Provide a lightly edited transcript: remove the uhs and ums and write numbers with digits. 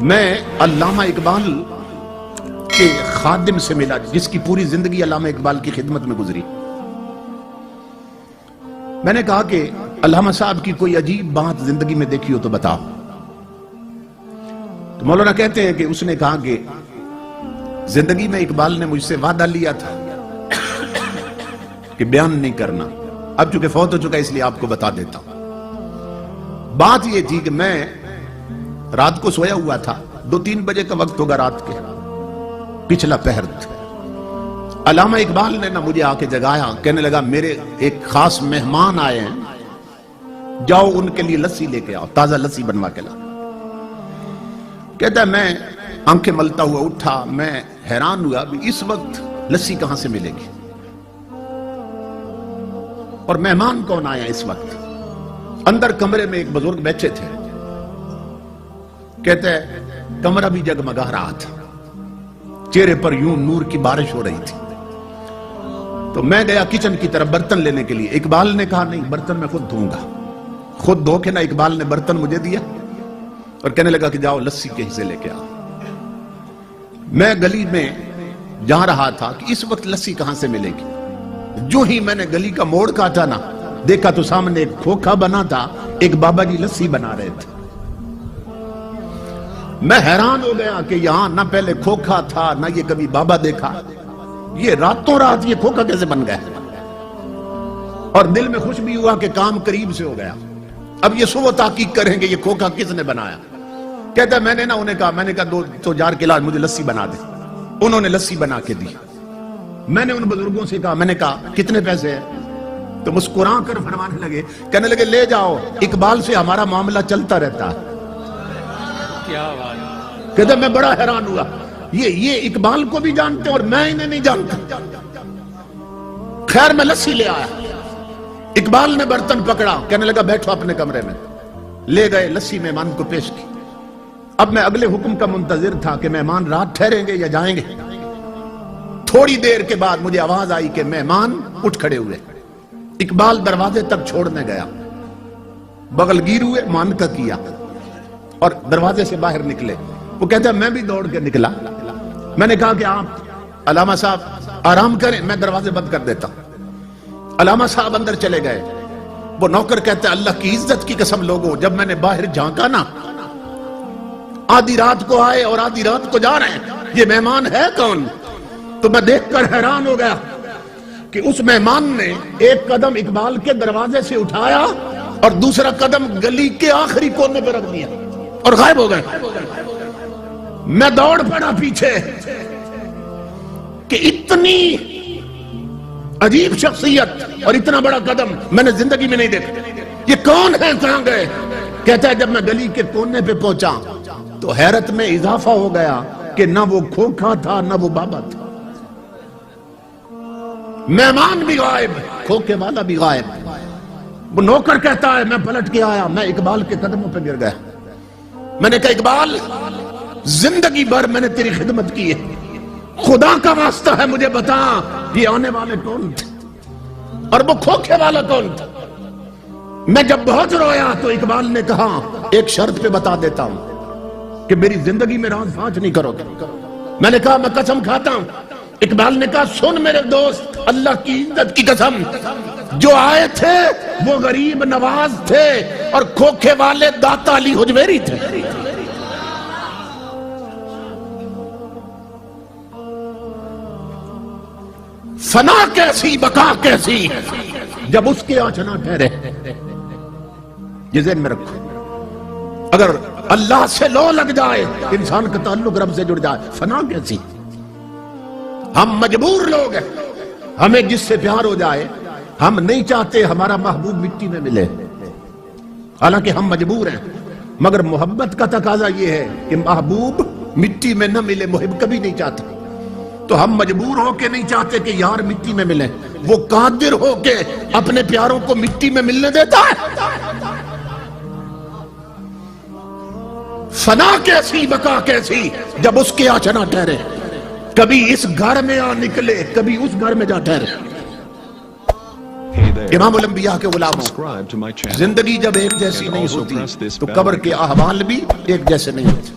میں علامہ اقبال کے خادم سے ملا جس کی پوری زندگی علامہ اقبال کی خدمت میں گزری. میں نے کہا کہ علامہ صاحب کی کوئی عجیب بات زندگی میں دیکھی ہو تو بتاؤ. تو مولانا کہتے ہیں کہ اس نے کہا کہ زندگی میں اقبال نے مجھ سے وعدہ لیا تھا کہ بیان نہیں کرنا. اب چونکہ فوت ہو چکا اس لیے آپ کو بتا دیتا ہوں. بات یہ تھی کہ میں رات کو سویا ہوا تھا, 2-3 بجے کا وقت ہوگا رات کے, پچھلا پہر تھا. علامہ اقبال نے نہ مجھے آ کے جگایا, کہنے لگا میرے ایک خاص مہمان آئے ہیں, جاؤ ان کے لیے لسی لے کے آؤ, تازہ لسی بنوا کے لا. کہتا ہے میں آنکھیں ملتا ہوا اٹھا, میں حیران ہوا اس وقت لسی کہاں سے ملے گی اور مہمان کون آیا اس وقت. اندر کمرے میں ایک بزرگ بیٹھے تھے. کہتے ہیں کمرہ بھی جگمگا رہا تھا, چہرے پر یوں نور کی بارش ہو رہی تھی. تو میں گیا کچن کی طرف برتن لینے کے لیے. اقبال نے کہا نہیں, برتن میں خود دھوں گا. خود دھو کے نا اقبال نے برتن مجھے دیا اور کہنے لگا کہ جاؤ لسی کے حصے لے کے آؤ. میں گلی میں جا رہا تھا کہ اس وقت لسی کہاں سے ملے گی. جو ہی میں نے گلی کا موڑ کاٹا نا, دیکھا تو سامنے ایک کھوکھا بنا تھا, ایک بابا جی لسی بنا رہے تھے. میں حیران ہو گیا کہ یہاں نہ پہلے کھوکھا تھا نہ یہ کبھی بابا دیکھا, یہ راتوں رات یہ کھوکھا کیسے بن گیا. اور دل میں خوش بھی ہوا کہ کام قریب سے ہو گیا. اب یہ سو تحقیق کریں گے یہ کھوکھا کس نے بنایا. کہتا ہے میں نے نا انہیں کہا, میں نے کہا 2 جار کے علاج مجھے لسی بنا دے. انہوں نے لسی بنا کے دی. میں نے ان بزرگوں سے کہا, میں نے کہا کتنے پیسے ہیں, تو مسکرا کر فرمانے لگے, کہنے لگے لے جاؤ, اقبال سے ہمارا معاملہ چلتا رہتا ہے. کیا بات. کہتے میں بڑا حیران ہوا, یہ اقبال کو بھی جانتے اور میں انہیں نہیں جانتا. خیر میں لسی لے آیا. اقبال نے برتن پکڑا, کہنے لگا بیٹھو اپنے کمرے میں. لے گئے, لسی مہمان کو پیش کی. اب میں اگلے حکم کا منتظر تھا کہ مہمان رات ٹھہریں گے یا جائیں گے. تھوڑی دیر کے بعد مجھے آواز آئی کہ مہمان اٹھ کھڑے ہوئے. اقبال دروازے تک چھوڑنے گیا, بغل گیر ہوئے, مان کا کیا اور دروازے سے باہر نکلے. وہ کہتا ہے میں بھی دوڑ کے نکلا. میں نے کہا کہ آپ علامہ صاحب آرام کریں, میں دروازے بند کر دیتا. علامہ صاحب اندر چلے گئے. وہ نوکر کہتا ہے اللہ کی عزت کی قسم لوگوں, جب میں نے باہر جھانکا نا, آدھی رات کو آئے اور آدھی رات کو جا رہے ہیں, یہ مہمان ہے کون. تو میں دیکھ کر حیران ہو گیا کہ اس مہمان نے ایک قدم اقبال کے دروازے سے اٹھایا اور دوسرا قدم گلی کے آخری کونے پہ رکھ دیا اور غائب ہو گئے. میں دوڑ پڑا پیچھے کہ اتنی عجیب شخصیت اور اتنا بڑا قدم میں نے زندگی میں نہیں دیکھا. یہ کون ہے, کہاں گئے. کہتا ہے جب میں گلی کے کونے پہ پہنچا تو حیرت میں اضافہ ہو گیا کہ نہ وہ کھوکھا تھا نہ وہ بابا تھا. مہمان بھی غائب, کھوکھے والا بھی غائب. وہ نوکر کہتا ہے میں پلٹ کے آیا, میں اقبال کے قدموں پہ گر گیا. میں نے کہا اقبال زندگی بھر میں نے تیری خدمت کی ہے, خدا کا واسطہ ہے مجھے بتا یہ آنے والے کون تھے اور وہ کھوکھے والا کون تھا. میں جب بہت رویا تو اقبال نے کہا ایک شرط پہ بتا دیتا ہوں کہ میری زندگی میں راز فاش نہیں کرو گے. میں نے کہا میں قسم کھاتا ہوں. اقبال نے کہا سن میرے دوست, اللہ کی عزت کی قسم, جو آئے تھے وہ غریب نواز تھے اور کھوکھے والے داتا علی حجویری تھے. فنا کیسی بقا کیسی جب اس کے آنچ نہ ٹھہرے. یہ ذہن میں رکھو, اگر اللہ سے لو لگ جائے انسان کا تعلق رب سے جڑ جائے, فنا کیسی. ہم مجبور لوگ ہیں, ہمیں جس سے پیار ہو جائے ہم نہیں چاہتے ہمارا محبوب مٹی میں ملے, حالانکہ ہم مجبور ہیں. مگر محبت کا تقاضا یہ ہے کہ محبوب مٹی میں نہ ملے, محب کبھی نہیں چاہتا. تو ہم مجبور ہو کے نہیں چاہتے کہ یار مٹی میں ملے, وہ قادر ہو کے اپنے پیاروں کو مٹی میں ملنے دیتا ہے. فنا کیسی بقا کیسی جب اس کے آنچ نہ ٹھہرے. کبھی اس گھر میں آ نکلے کبھی اس گھر میں جا ٹھہرے. امام الانبیاء کے غلاموں, زندگی جب ایک جیسی نہیں ہوتی تو قبر کے احوال بھی ایک جیسے نہیں ہوتے.